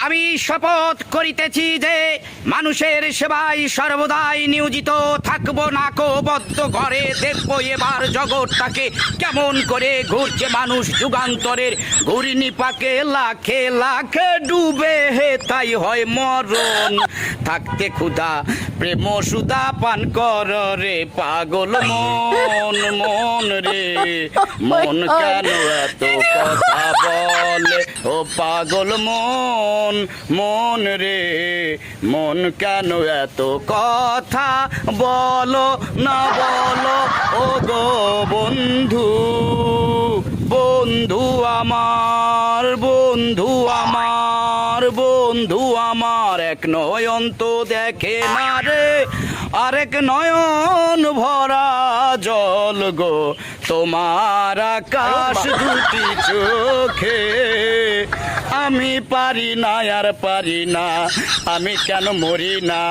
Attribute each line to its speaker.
Speaker 1: আমি শপথ করিতেছি যে মানুষের সেবায় সর্বদাই নিয়োজিত থাকব। নাকো বদ্ধ ঘরে দেখব এবার জগৎটাকে কেমন করে ঘুরছে মানুষ যুগান্তরের ঘূর্ণিপাকে লাখে লাখে ডুবে হে তাই হয় মরণ। থাকতে ক্ষুধা প্রেম সুধা পান কর রে পাগল মন। মন রে মন কেন এত কথা বলে ও পাগল মন। মন রে মন কেন এত কথা বলো না বলো ও গো বন্ধু। বন্ধু আমার বন্ধু আমার বন্ধু আমার এক নয়ন তো দেখে না রে আরেক নয়ন ভরা জল গো তোমার আকাশ দুটি চোখে। আমি পারি না আর পারি না, আমি কেন মরি না।